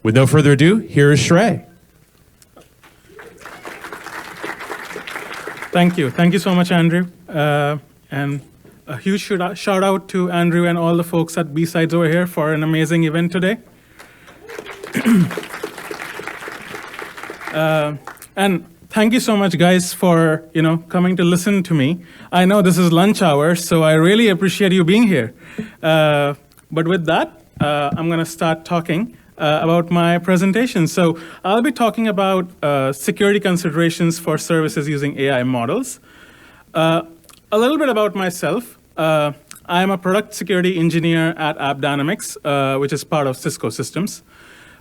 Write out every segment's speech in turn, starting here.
With no further ado, here is Shrey. Thank you. Thank you so much, Andrew. And a huge shout out to Andrew and all the folks at BSides over here for an amazing event today. And thank you so much, guys, for coming to listen to me. I know this is lunch hour, so I really appreciate you being here. But with that, I'm going to start talking about my presentation. So I'll be talking about security considerations for services using AI models. A little bit about myself. I'm a product security engineer at AppDynamics, which is part of Cisco Systems.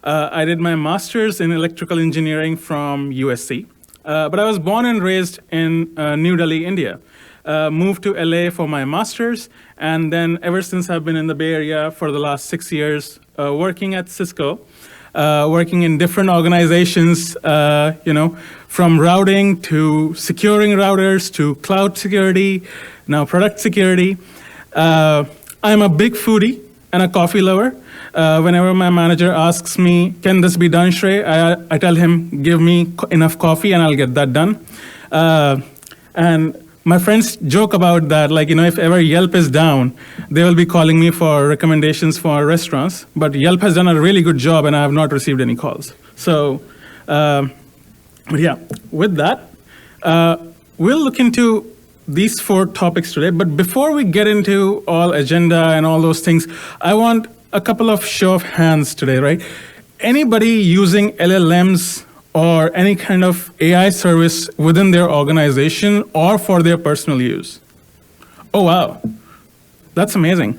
I did my master's in electrical engineering from USC, but I was born and raised in New Delhi, India. Moved to LA for my master's, and then ever since I've been in the Bay Area for the last 6 years, working at Cisco, working in different organizations, from routing to securing routers to cloud security, now product security. I'm a big foodie and a coffee lover. Whenever my manager asks me, can this be done, Shrey? I tell him, give me enough coffee and I'll get that done. And my friends joke about that, like, if ever Yelp is down, they will be calling me for recommendations for restaurants. But Yelp has done a really good job and I have not received any calls. So, but yeah, with that, we'll look into these 4 topics today. But before we get into all agenda and all those things, I want a couple of show of hands today, right? Anybody using LLMs or any kind of AI service within their organization or for their personal use? Oh, wow. That's amazing.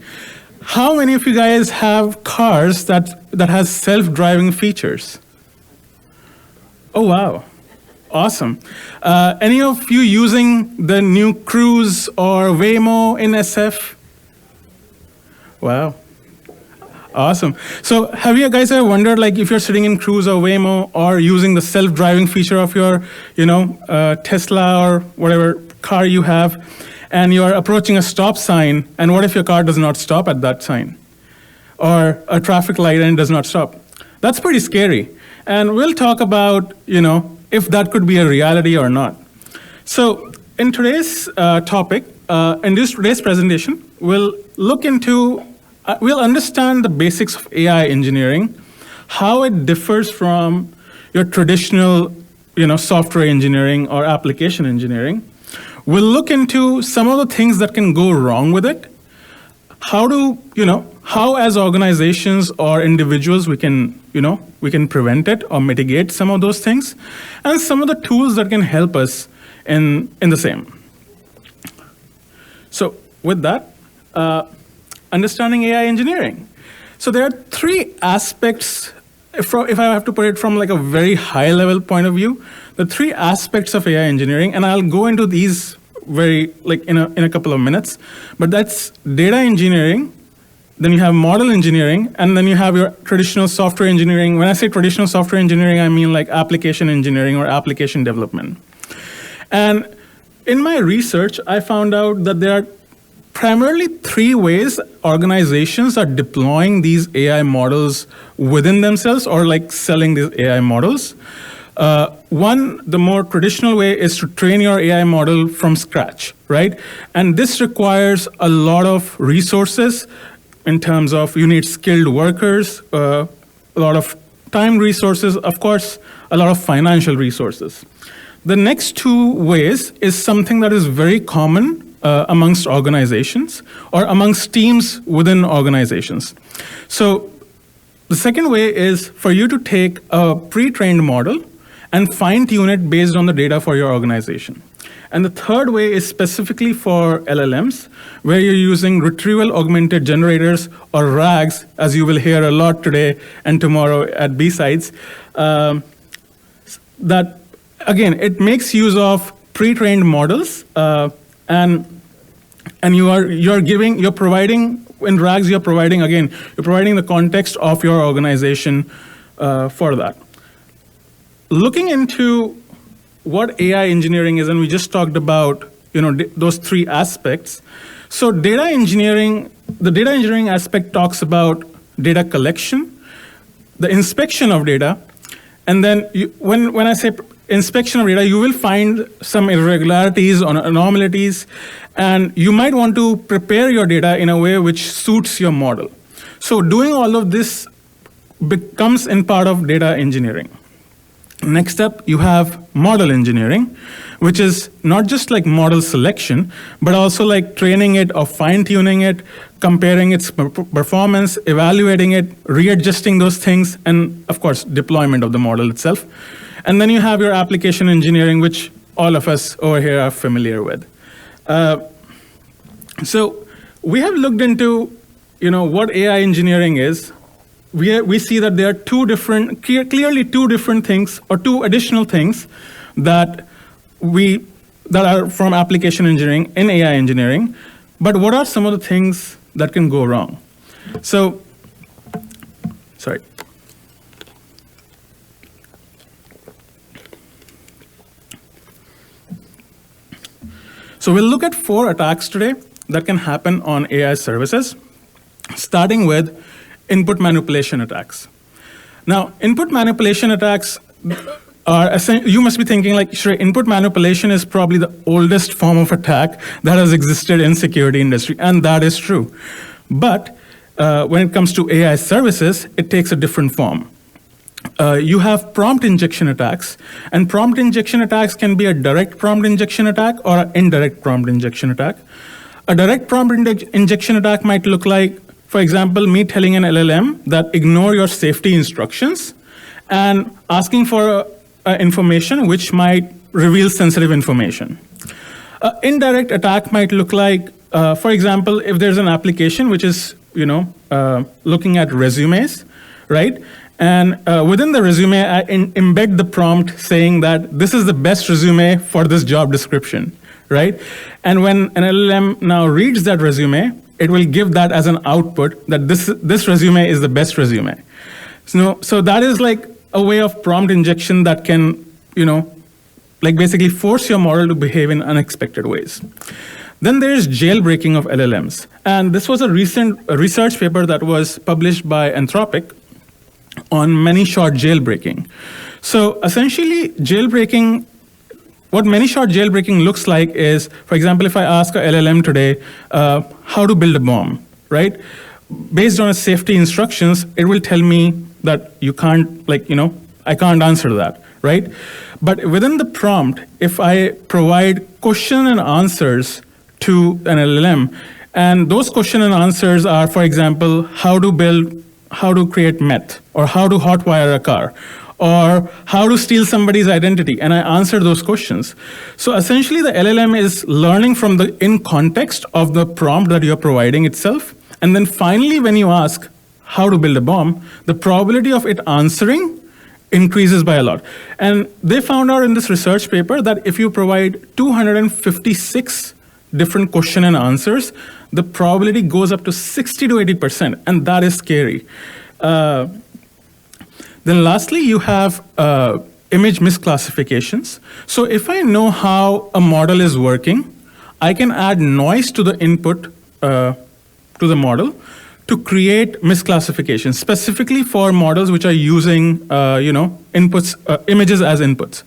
How many of you guys have cars that has self-driving features? Oh, wow. Awesome. Any of you using the new Cruise or Waymo in SF? Wow. Awesome. So have you guys ever wondered, like, if you're sitting in Cruise or Waymo or using the self-driving feature of your, Tesla or whatever car you have, and you're approaching a stop sign, and what if your car does not stop at that sign? Or a traffic light and it does not stop? That's pretty scary. And we'll talk about, if that could be a reality or not. So in today's topic, in today's presentation, we'll look into we'll understand the basics of AI engineering, how it differs from your traditional, software engineering or application engineering. We'll look into some of the things that can go wrong with it, how as organizations or individuals we can prevent it or mitigate some of those things, and some of the tools that can help us in the same. So with that, understanding AI engineering. So there are 3 aspects, if I have to put it from like a very high level point of view, the 3 aspects of AI engineering, and I'll go into these in a couple of minutes, but that's data engineering, then you have model engineering, and then you have your traditional software engineering. When I say traditional software engineering, I mean like application engineering or application development. And in my research, I found out that there are primarily 3 ways organizations are deploying these AI models within themselves or like selling these AI models. One, the more traditional way is to train your AI model from scratch, right? And this requires a lot of resources in terms of you need skilled workers, a lot of time resources, of course, a lot of financial resources. The next 2 ways is something that is very common amongst organizations or amongst teams within organizations. So the second way is for you to take a pre-trained model and fine-tune it based on the data for your organization. And the third way is specifically for LLMs, where you're using retrieval augmented generators or RAGs, as you will hear a lot today and tomorrow at BSides. That, again, it makes use of pre-trained models, and you're providing in RAGs, you're providing the context of your organization for that. Looking into what AI engineering is, and we just talked about those 3 aspects. So the data engineering aspect talks about data collection, the inspection of data, and then when I say inspection of data, you will find some irregularities or anomalies, and you might want to prepare your data in a way which suits your model. So doing all of this becomes in part of data engineering. Next up, you have model engineering, which is not just like model selection, but also like training it or fine-tuning it, comparing its performance, evaluating it, readjusting those things, and of course, deployment of the model itself. And then you have your application engineering, which all of us over here are familiar with. So we have looked into, what AI engineering is. We see that there are clearly two different things, or two additional things that are from application engineering in AI engineering. But what are some of the things that can go wrong? So, sorry. So we'll look at 4 attacks today that can happen on AI services, starting with input manipulation attacks. Now, input manipulation attacks are, you must be thinking like, Shrey, input manipulation is probably the oldest form of attack that has existed in security industry, and that is true. But when it comes to AI services, it takes a different form. You have prompt injection attacks, and prompt injection attacks can be a direct prompt injection attack or an indirect prompt injection attack. A direct prompt injection attack might look like, for example, me telling an LLM that ignore your safety instructions and asking for information which might reveal sensitive information. Indirect attack might look like, for example, if there's an application which is, looking at resumes, right? And within the resume, I embed the prompt saying that this is the best resume for this job description, right? And when an LLM now reads that resume, it will give that as an output that this resume is the best resume. So that is like a way of prompt injection that can, like basically force your model to behave in unexpected ways. Then there's jailbreaking of LLMs. And this was a recent research paper that was published by Anthropic on many-shot jailbreaking. So essentially, what many-shot jailbreaking looks like is, for example, if I ask a LLM today how to build a bomb, right? Based on its safety instructions, it will tell me that you can't, I can't answer that, right? But within the prompt, if I provide question and answers to an LLM, and those question and answers are, for example, how to create meth, or how to hotwire a car, or how to steal somebody's identity, and I answer those questions. So essentially, the LLM is learning from the in context of the prompt that you're providing itself, and then finally, when you ask how to build a bomb, the probability of it answering increases by a lot. And they found out in this research paper that if you provide 256 different question and answers, the probability goes up to 60 to 80%, and that is scary. Then lastly, you have image misclassifications. So if I know how a model is working, I can add noise to the input to the model to create misclassifications, specifically for models which are using images as inputs.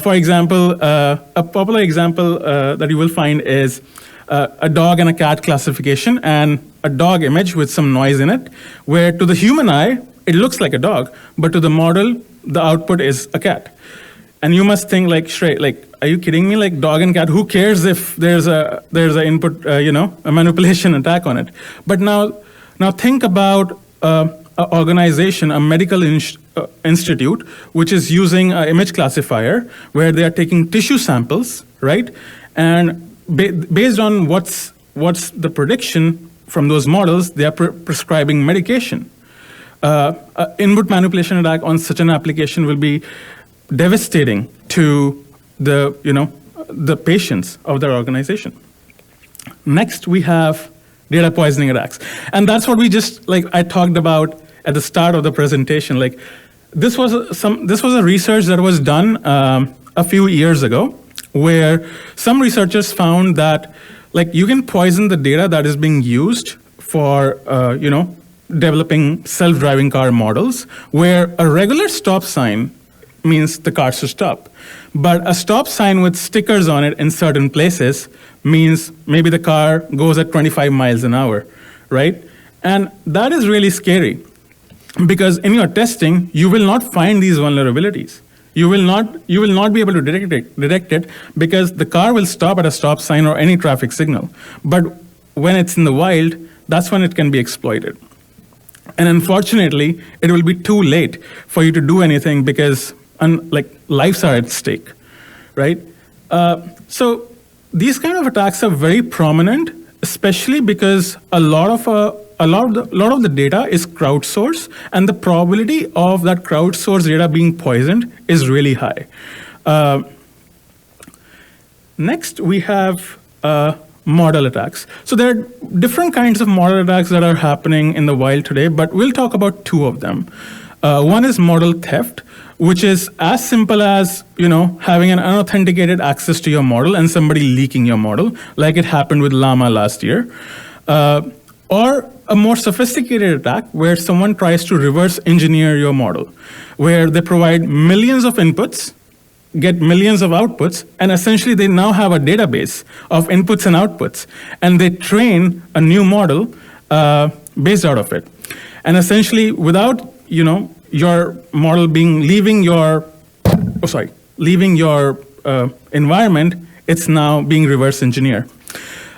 For example, a popular example that you will find is a dog and a cat classification, and a dog image with some noise in it, where to the human eye, it looks like a dog, but to the model, the output is a cat. And you must think like, Shrey, are you kidding me? Like dog and cat, who cares if there's a input, a manipulation attack on it? But now think about an organization, a medical institute, which is using an image classifier, where they are taking tissue samples, right? And based on what's the prediction from those models, they are prescribing medication. Input manipulation attack on such an application will be devastating to the patients of their organization. Next, we have data poisoning attacks, and that's what we just I talked about at the start of the presentation. This was a research that was done a few years ago, where some researchers found that you can poison the data that is being used for developing self-driving car models where a regular stop sign means the car should stop. But a stop sign with stickers on it in certain places means maybe the car goes at 25 miles an hour, right? And that is really scary because in your testing, you will not find these vulnerabilities. You will not be able to detect it because the car will stop at a stop sign or any traffic signal. But when it's in the wild, that's when it can be exploited. And unfortunately, it will be too late for you to do anything because lives are at stake, right? So these kind of attacks are very prominent, especially because a lot of the data is crowdsourced, and the probability of that crowdsourced data being poisoned is really high. Next, we have model attacks. So there are different kinds of model attacks that are happening in the wild today, but we'll talk about two of them. One is model theft, which is as simple as having an unauthenticated access to your model and somebody leaking your model, like it happened with Llama last year. Or a more sophisticated attack where someone tries to reverse engineer your model, where they provide millions of inputs, get millions of outputs, and essentially they now have a database of inputs and outputs, and they train a new model based out of it. And essentially, without your model leaving your environment, it's now being reverse engineered.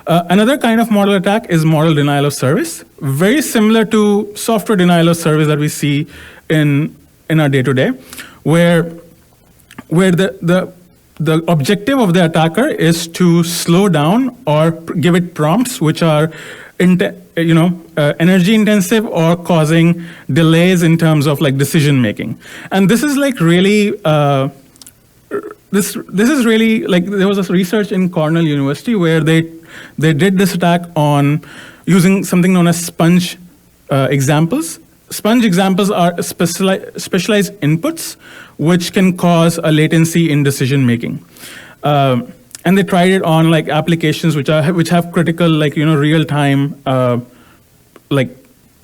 Another kind of model attack is model denial of service, very similar to software denial of service that we see in our day-to-day, where the objective of the attacker is to slow down or give it prompts which are energy intensive or causing delays in terms of decision making. And this is really this is really there was a research in Cornell University where they did this attack on using something known as sponge examples. Sponge examples are specialized inputs which can cause a latency in decision making. And they tried it on applications which have critical real time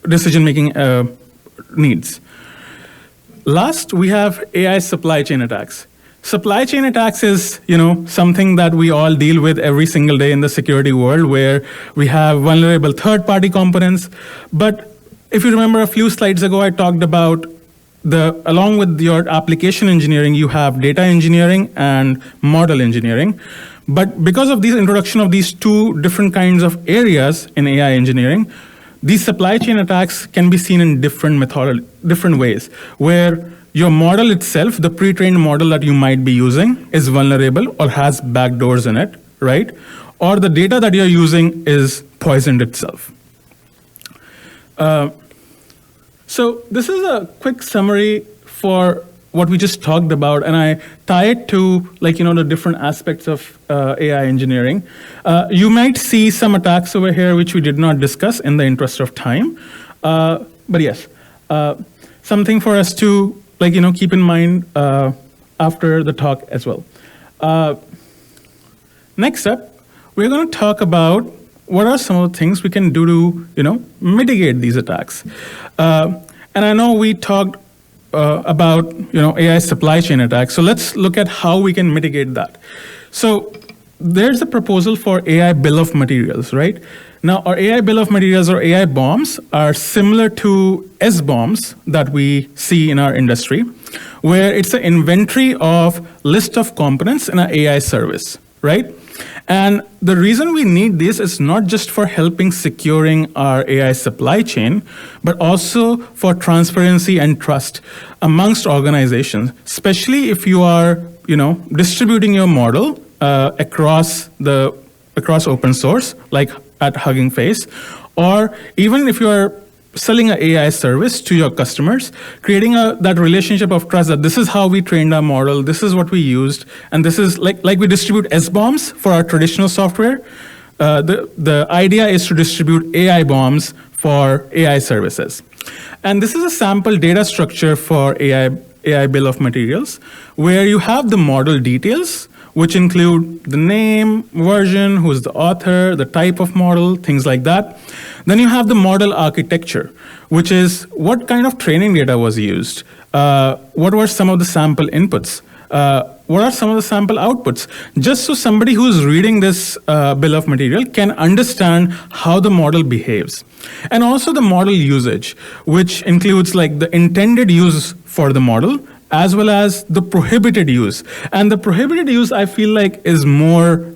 decision making needs. Last, we have AI supply chain attacks. Supply chain attacks is something that we all deal with every single day in the security world, where we have vulnerable third-party components. But if you remember a few slides ago, I talked about along with your application engineering, you have data engineering and model engineering. But because of the introduction of these two different kinds of areas in AI engineering, these supply chain attacks can be seen in different ways, where your model itself, the pre-trained model that you might be using, is vulnerable or has backdoors in it, right? Or the data that you're using is poisoned itself. So this is a quick summary for what we just talked about, and I tie it to the different aspects of AI engineering. You might see some attacks over here which we did not discuss in the interest of time, but yes, something for us to keep in mind after the talk as well. Next up, we're going to talk about what are some of the things we can do to mitigate these attacks. And I know we talked about AI supply chain attacks. So let's look at how we can mitigate that. So there's a proposal for AI bill of materials, right? Now, our AI bill of materials or AI BOMs are similar to SBOMs that we see in our industry, where it's an inventory of list of components in an AI service, right? And the reason we need this is not just for helping securing our AI supply chain, but also for transparency and trust amongst organizations, especially if you are, distributing your model across open source, like at Hugging Face, or even if you are selling an AI service to your customers, creating that relationship of trust that this is how we trained our model, this is what we used, and this is like we distribute SBOMs for our traditional software. The idea is to distribute AI BOMs for AI services. And this is a sample data structure for AI bill of materials, where you have the model details which include the name, version, who's the author, the type of model, things like that. Then you have the model architecture, which is what kind of training data was used, what were some of the sample inputs, what are some of the sample outputs, just so somebody who's reading this bill of material can understand how the model behaves. And also the model usage, which includes like the intended use for the model, as well as the prohibited use. And the prohibited use, I feel like, is more,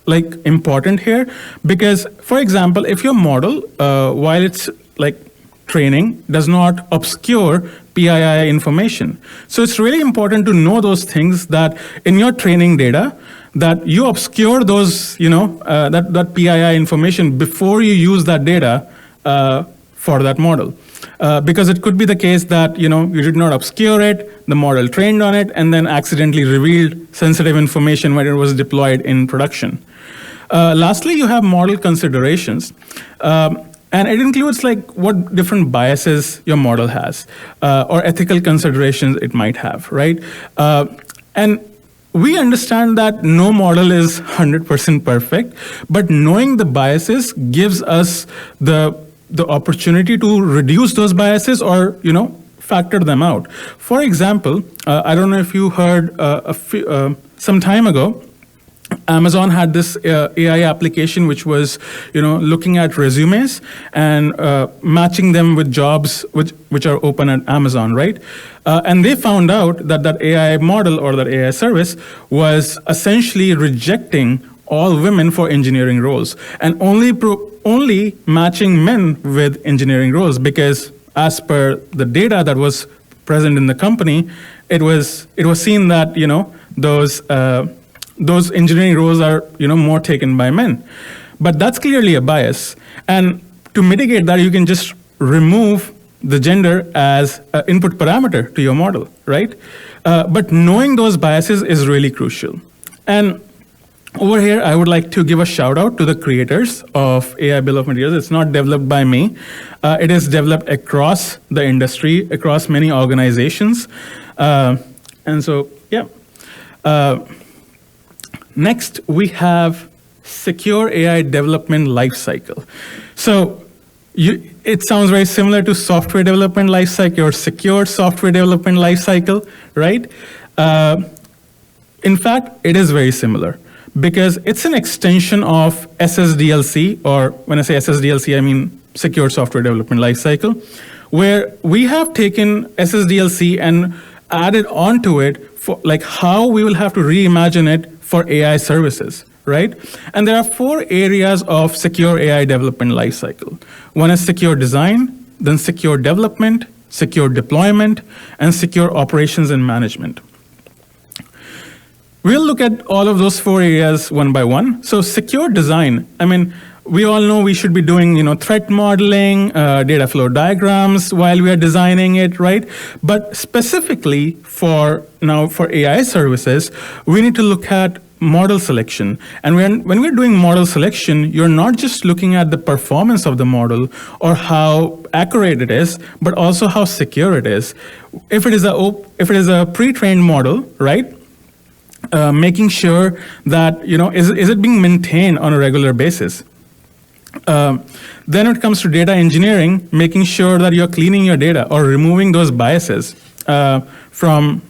like important here, because, for example, if your model, while it's like training, does not obscure PII information. So it's really important to know those things, that in your training data, that you obscure those, that PII information before you use that data for that model. Because it could be the case that, you did not obscure it, the model trained on it, and then accidentally revealed sensitive information when it was deployed in production. Lastly, you have model considerations. And it includes like what different biases your model has, or ethical considerations it might have, right? And we understand that no model is 100% perfect, but knowing the biases gives us the opportunity to reduce those biases, or factor them out. For example, I don't know if you heard some time ago, Amazon had this AI application which was, looking at resumes and matching them with jobs which are open at Amazon, right? And they found out that that AI model or that AI service was essentially rejecting all women for engineering roles, and only matching men with engineering roles, because as per the data that was present in the company, it was seen that those engineering roles are more taken by men. But that's clearly a bias, and to mitigate that, you can just remove the gender as an input parameter to your model, right? But knowing those biases is really crucial. And over here, I would like to give a shout out to the creators of AI Bill of Materials. It's not developed by me. It is developed across the industry, across many organizations. And so, yeah. Next, we have secure AI development lifecycle. So it sounds very similar to software development lifecycle or secure software development lifecycle, right? In fact, it is very similar, because it's an extension of SSDLC, or when I say SSDLC, I mean secure software development lifecycle, where we have taken SSDLC and added onto it for like how we will have to reimagine it for AI services, right? And there are 4 areas of secure AI development lifecycle. One is secure design, then secure development, secure deployment, and secure operations and management. We'll look at all of those 4 areas one by one. So secure design, I mean, we all know we should be doing, threat modeling, data flow diagrams while we are designing it, right? But specifically for AI services, we need to look at model selection. And when we're doing model selection, you're not just looking at the performance of the model or how accurate it is, but also how secure it is. If it is a pre-trained model, right? Making sure that, is it being maintained on a regular basis? Then when it comes to data engineering, making sure that you're cleaning your data or removing those biases from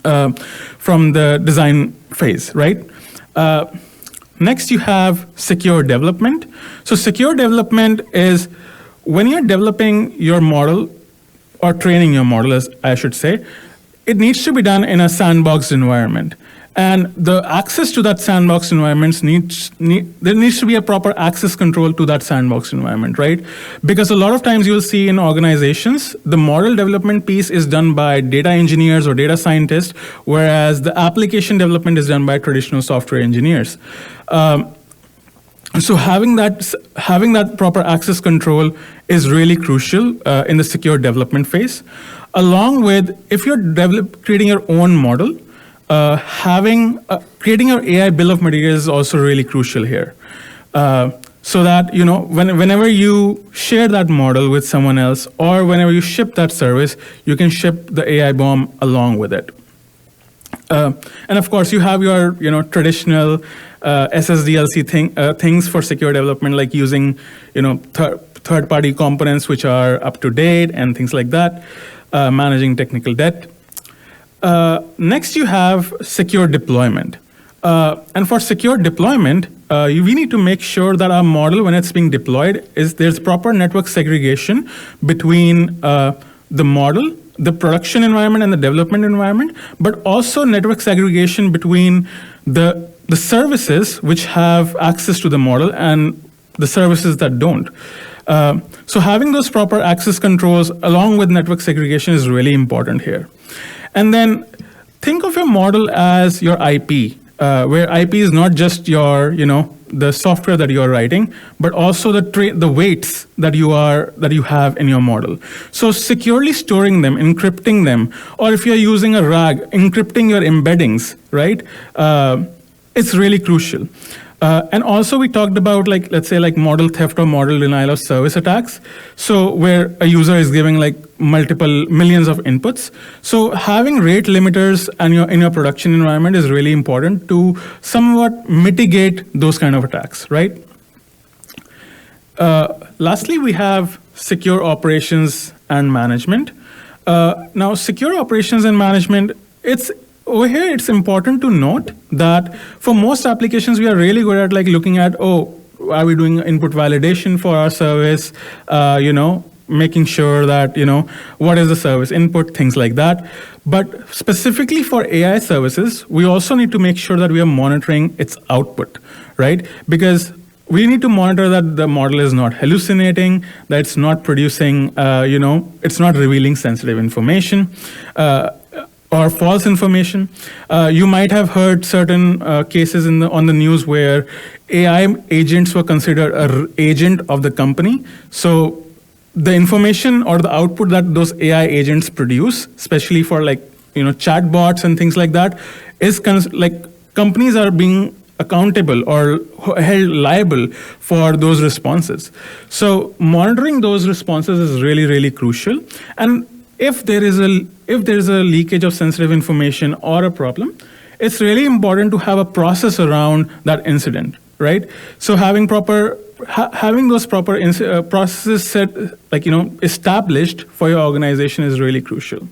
the design phase, right? Next, you have secure development. So secure development is when you're developing your model or training your model, as I should say, it needs to be done in a sandboxed environment. And the access to that sandbox environment there needs to be a proper access control to that sandbox environment, right? Because a lot of times you'll see in organizations, the model development piece is done by data engineers or data scientists, whereas the application development is done by traditional software engineers. So having that proper access control is really crucial in the secure development phase. Along with, if you're creating your own model, creating your AI bill of materials is also really crucial here. So that, whenever you share that model with someone else, or whenever you ship that service, you can ship the AI BOM along with it. And of course, you have your traditional SSDLC things for secure development, like using third-party components which are up to date and things like that, managing technical debt. Next, you have secure deployment. And for secure deployment, we need to make sure that our model, when it's being deployed, there's proper network segregation between the model, the production environment, and the development environment, but also network segregation between the services which have access to the model and the services that don't. So having those proper access controls along with network segregation is really important here. And then think of your model as your IP, where IP is not just your, the software that you are writing, but also the weights that you have in your model. So securely storing them, encrypting them, or if you're using a RAG, encrypting your embeddings, right? It's really crucial. And also we talked about let's say model theft or model denial of service attacks. So where a user is giving multiple millions of inputs. So having rate limiters in your production environment is really important to somewhat mitigate those kind of attacks, right? Lastly, we have secure operations and management. Now, secure operations and management, over here, it's important to note that for most applications, we are really good at looking at, are we doing input validation for our service? Making sure that, what is the service input, things like that. But specifically for AI services, we also need to make sure that we are monitoring its output, right? Because we need to monitor that the model is not hallucinating, that it's not producing, it's not revealing sensitive information. Or false information. You might have heard certain cases on the news where AI agents were considered an agent of the company. So the information or the output that those AI agents produce, especially for chatbots and things like that, is companies are being accountable or held liable for those responses. So monitoring those responses is really, really crucial. And if there is a leakage of sensitive information or a problem, it's really important to have a process around that incident, right? So having those proper processes set, established for your organization is really crucial.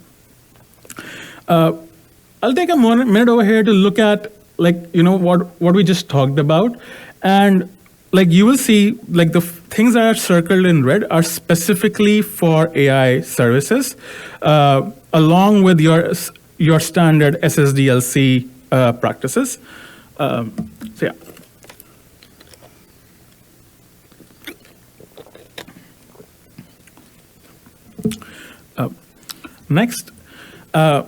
I'll take a minute over here to look at what we just talked about, and you will see the things that are circled in red are specifically for AI services, along with your standard SSDLC practices. So yeah. Next, we'll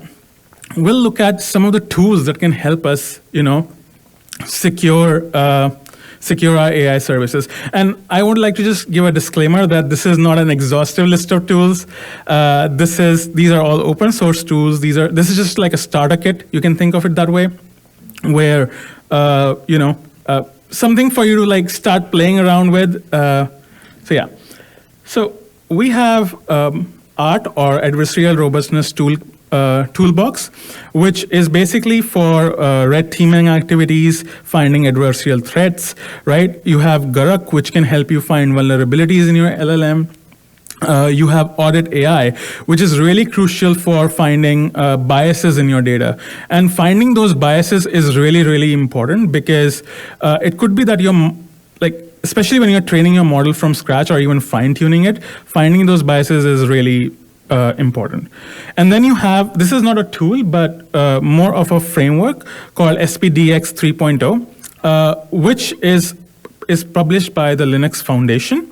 look at some of the tools that can help us, secure our AI services. And I would like to just give a disclaimer that this is not an exhaustive list of tools. These are all open source tools. This is just like a starter kit. You can think of it that way, where something for you to start playing around with. So yeah. So we have ART, or Adversarial Robustness Toolbox, which is basically for red teaming activities, finding adversarial threats, right? You have Garak, which can help you find vulnerabilities in your LLM. You have Audit AI, which is really crucial for finding biases in your data. And finding those biases is really, really important, because it could be that especially when you're training your model from scratch or even fine-tuning it, finding those biases is really important. And then you have, this is not a tool, but more of a framework called SPDX 3.0, which is published by the Linux Foundation.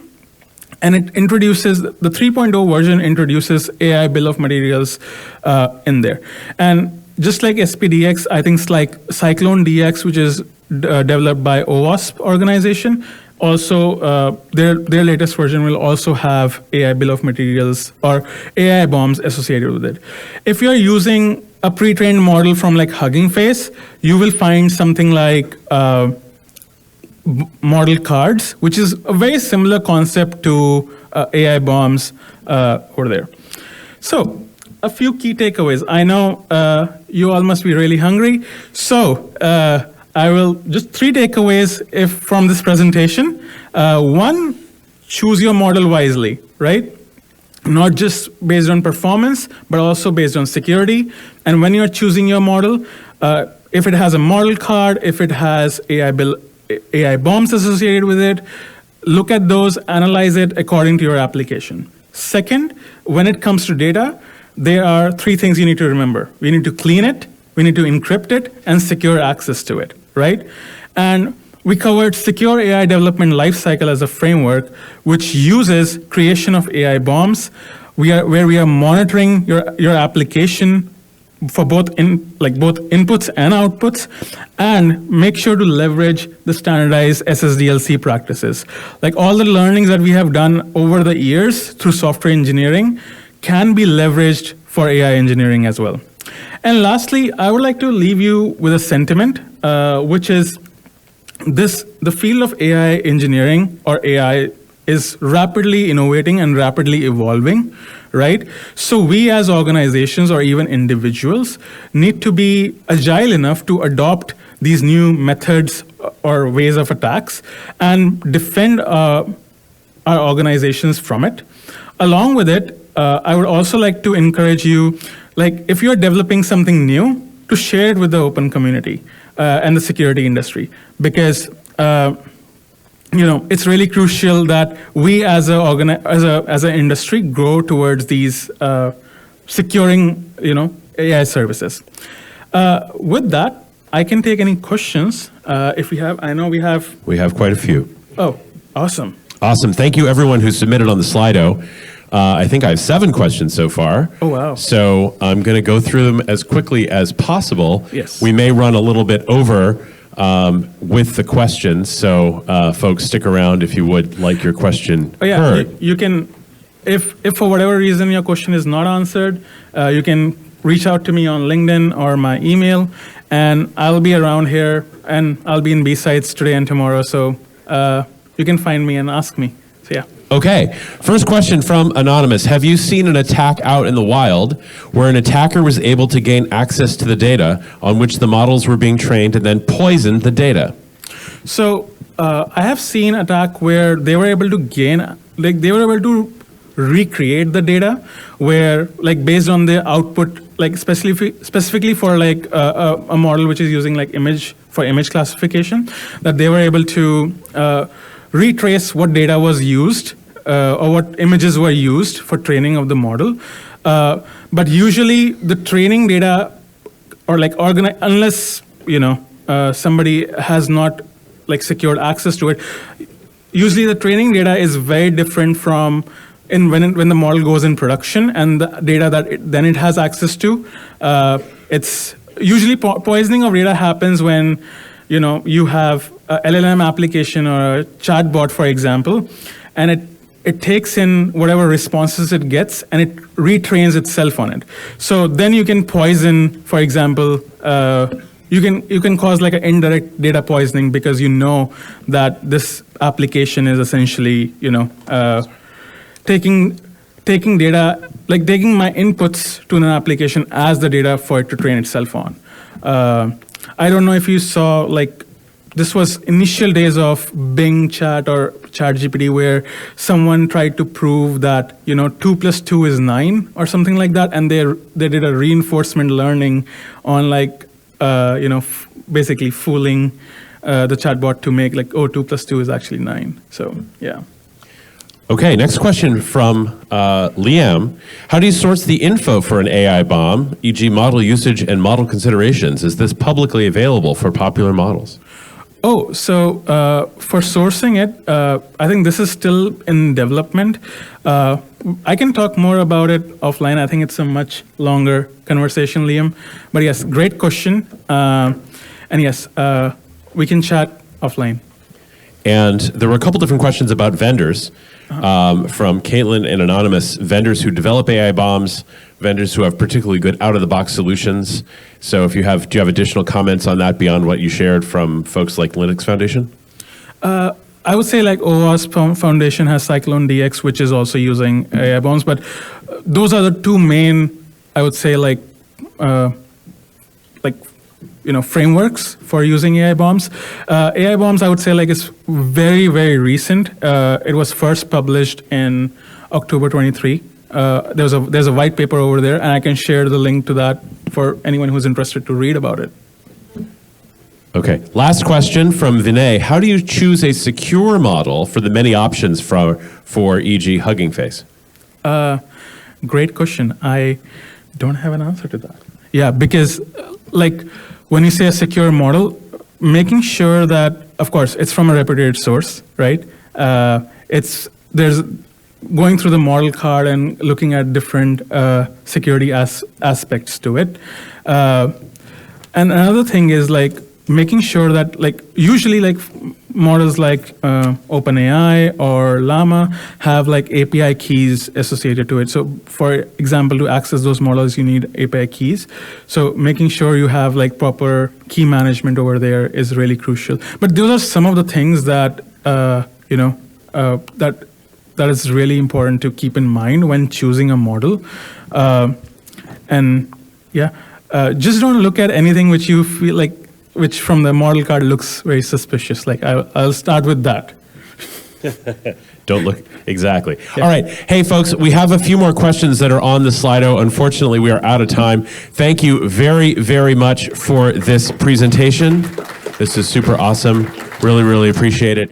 And it introduces, the 3.0 version introduces AI bill of materials in there. And just like SPDX, I think it's like Cyclone DX, which is developed by OWASP organization. Also, their latest version will also have AI bill of materials or AI bombs associated with it. If you're using a pre-trained model from Hugging Face, you will find something like model cards, which is a very similar concept to AI bombs over there. So a few key takeaways. I know you all must be really hungry, so I will just 3 takeaways from this presentation. One, choose your model wisely, right? Not just based on performance, but also based on security. And when you're choosing your model, if it has a model card, if it has AI BOMs associated with it, look at those, analyze it according to your application. Second, when it comes to data, there are 3 things you need to remember. We need to clean it, we need to encrypt it, and secure access to it, right? And we covered secure AI development lifecycle as a framework, which uses creation of AI BOMs, where we are monitoring your application for both inputs and outputs, and make sure to leverage the standardized SSDLC practices. Like all the learnings that we have done over the years through software engineering can be leveraged for AI engineering as well. And lastly, I would like to leave you with a sentiment, which is the field of AI engineering or AI is rapidly innovating and rapidly evolving, right? So we as organizations or even individuals need to be agile enough to adopt these new methods or ways of attacks and defend our organizations from it. Along with it, I would also like to encourage you, like if you're developing something new, to share it with the open community and the security industry, because it's really crucial that we as an industry grow towards these securing AI services. With that, I can take any questions if we have. I know we have. We have quite a few. Oh, awesome. Awesome. Thank you, everyone who submitted on the Slido. I think I have 7 questions so far. Oh, wow. So I'm going to go through them as quickly as possible. Yes. We may run a little bit over with the questions, so folks, stick around if you would like your question heard. You can, if for whatever reason your question is not answered, you can reach out to me on LinkedIn or my email, and I'll be around here, and I'll be in B-Sides today and tomorrow, so you can find me and ask me. So yeah. Okay, first question from Anonymous. Have you seen an attack out in the wild where an attacker was able to gain access to the data on which the models were being trained and then poisoned the data? So I have seen attack where they were able to recreate the data where based on the output, specifically for a model which is using image classification, that they were able to retrace what data was used or what images were used for training of the model. But usually the training data or unless somebody has not secured access to it, usually the training data is very different from when the model goes in production and the data that it has access to. It's usually poisoning of data happens when you have a LLM application or a chatbot, for example, and it takes in whatever responses it gets and it retrains itself on it. So then you can poison, for example, you can cause an indirect data poisoning because you know that this application is essentially taking data, taking my inputs to an application as the data for it to train itself on. I don't know if you saw this was initial days of Bing Chat or ChatGPT where someone tried to prove that 2 + 2 is 9 or something like that, and they did a reinforcement learning on basically fooling the chatbot to make 2 + 2 is actually 9. So yeah. Okay, next question from Liam. How do you source the info for an AI BOM, e.g. model usage and model considerations? Is this publicly available for popular models? Oh, so for sourcing it, I think this is still in development. I can talk more about it offline. I think it's a much longer conversation, Liam. But yes, great question. And yes, we can chat offline. And there were a couple different questions about vendors from Caitlin and Anonymous. Vendors who develop AI BOMs, vendors who have particularly good out-of-the-box solutions. So do you have additional comments on that beyond what you shared from folks like Linux Foundation? I would say OWASP Foundation has Cyclone DX, which is also using AI BOMs. But those are the 2 main, I would say frameworks for using AI bombs. AI bombs, I would say is very, very recent. It was first published in October 23. There's a white paper over there, and I can share the link to that for anyone who's interested to read about it. Okay. Last question from Vinay. How do you choose a secure model for the many options for e.g. Hugging Face? Great question. I don't have an answer to that. Yeah, because when you say a secure model, making sure that, of course, it's from a reputed source, right? There's going through the model card and looking at different security aspects to it. And another thing is making sure that usually models like OpenAI or Llama have API keys associated to it. So for example, to access those models, you need API keys. So making sure you have proper key management over there is really crucial. But those are some of the things that that is really important to keep in mind when choosing a model. And yeah, just don't look at anything which you feel which from the model card looks very suspicious. I'll start with that. Don't look, exactly. Yeah. All right. Hey, folks, we have a few more questions that are on the Slido. Unfortunately, we are out of time. Thank you very, very much for this presentation. This is super awesome. Really, really appreciate it.